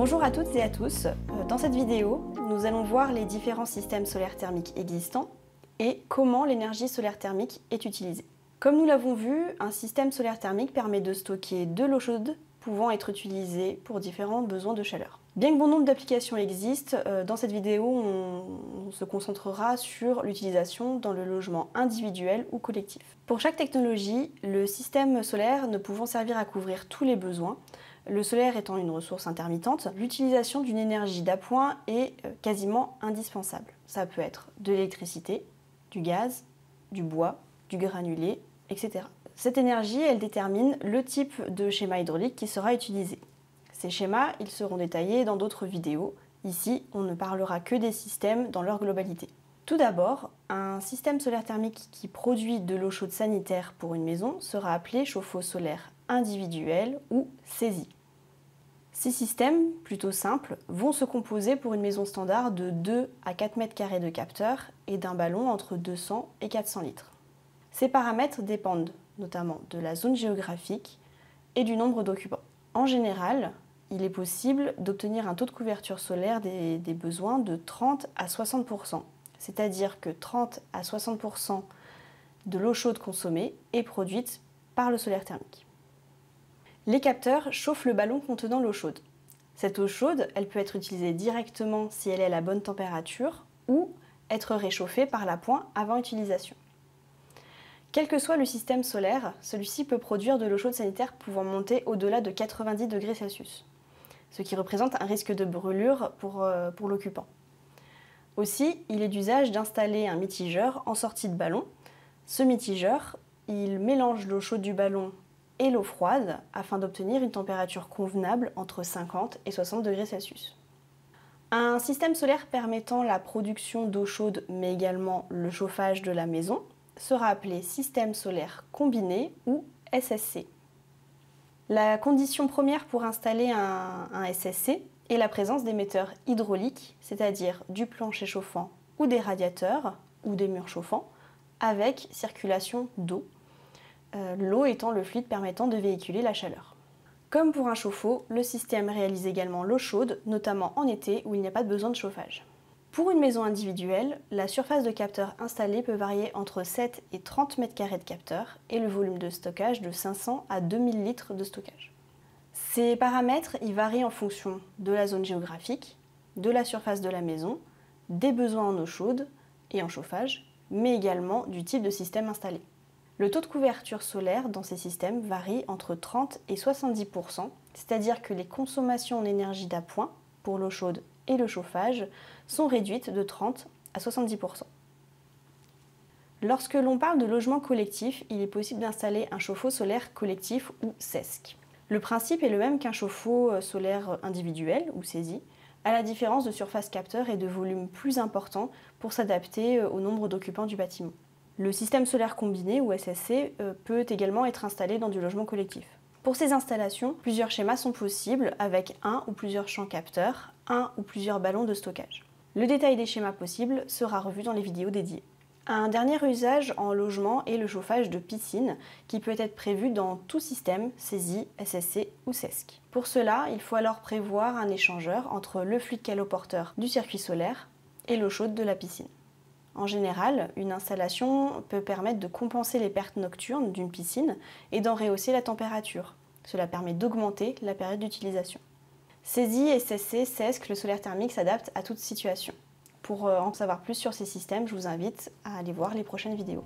Bonjour à toutes et à tous. Dans cette vidéo, nous allons voir les différents systèmes solaires thermiques existants et comment l'énergie solaire thermique est utilisée. Comme nous l'avons vu, un système solaire thermique permet de stocker de l'eau chaude pouvant être utilisée pour différents besoins de chaleur. Bien que bon nombre d'applications existent, dans cette vidéo, on se concentrera sur l'utilisation dans le logement individuel ou collectif. Pour chaque technologie, le système solaire ne pouvant servir à couvrir tous les besoins, le solaire étant une ressource intermittente, l'utilisation d'une énergie d'appoint est quasiment indispensable. Ça peut être de l'électricité, du gaz, du bois, du granulé, etc. Cette énergie, elle détermine le type de schéma hydraulique qui sera utilisé. Ces schémas, ils seront détaillés dans d'autres vidéos. Ici, on ne parlera que des systèmes dans leur globalité. Tout d'abord, un système solaire thermique qui produit de l'eau chaude sanitaire pour une maison sera appelé chauffe-eau solaire individuel ou SESI. Ces systèmes, plutôt simples, vont se composer pour une maison standard de 2 à 4 mètres carrés de capteurs et d'un ballon entre 200 et 400 litres. Ces paramètres dépendent notamment de la zone géographique et du nombre d'occupants. En général, il est possible d'obtenir un taux de couverture solaire des besoins de 30 à 60%, c'est-à-dire que 30 à 60% de l'eau chaude consommée est produite par le solaire thermique. Les capteurs chauffent le ballon contenant l'eau chaude. Cette eau chaude, elle peut être utilisée directement si elle est à la bonne température ou être réchauffée par l'appoint avant utilisation. Quel que soit le système solaire, celui-ci peut produire de l'eau chaude sanitaire pouvant monter au-delà de 90 degrés Celsius, ce qui représente un risque de brûlure pour l'occupant. Aussi, il est d'usage d'installer un mitigeur en sortie de ballon. Ce mitigeur, il mélange l'eau chaude du ballon et l'eau froide afin d'obtenir une température convenable entre 50 et 60 degrés Celsius. Un système solaire permettant la production d'eau chaude mais également le chauffage de la maison sera appelé système solaire combiné ou SSC. La condition première pour installer un SSC est la présence d'émetteurs hydrauliques, c'est-à-dire du plancher chauffant ou des radiateurs ou des murs chauffants, avec circulation d'eau, l'eau étant le fluide permettant de véhiculer la chaleur. Comme pour un chauffe-eau, le système réalise également l'eau chaude, notamment en été où il n'y a pas de besoin de chauffage. Pour une maison individuelle, la surface de capteur installée peut varier entre 7 et 30 m² de capteur et le volume de stockage de 500 à 2000 litres de stockage. Ces paramètres y varient en fonction de la zone géographique, de la surface de la maison, des besoins en eau chaude et en chauffage, mais également du type de système installé. Le taux de couverture solaire dans ces systèmes varie entre 30 et 70%, c'est-à-dire que les consommations en énergie d'appoint pour l'eau chaude et le chauffage sont réduites de 30 à 70%. Lorsque l'on parle de logement collectif, il est possible d'installer un chauffe-eau solaire collectif ou SESC. Le principe est le même qu'un chauffe-eau solaire individuel ou SESI, à la différence de surface capteur et de volume plus important pour s'adapter au nombre d'occupants du bâtiment. Le système solaire combiné ou SSC peut également être installé dans du logement collectif. Pour ces installations, plusieurs schémas sont possibles avec un ou plusieurs champs capteurs, un ou plusieurs ballons de stockage. Le détail des schémas possibles sera revu dans les vidéos dédiées. Un dernier usage en logement est le chauffage de piscine qui peut être prévu dans tout système SESI, SSC ou SESC. Pour cela, il faut alors prévoir un échangeur entre le fluide caloporteur du circuit solaire et l'eau chaude de la piscine. En général, une installation peut permettre de compenser les pertes nocturnes d'une piscine et d'en rehausser la température. Cela permet d'augmenter la période d'utilisation. SESI, SSC, SESC, le solaire thermique s'adapte à toute situation. Pour en savoir plus sur ces systèmes, je vous invite à aller voir les prochaines vidéos.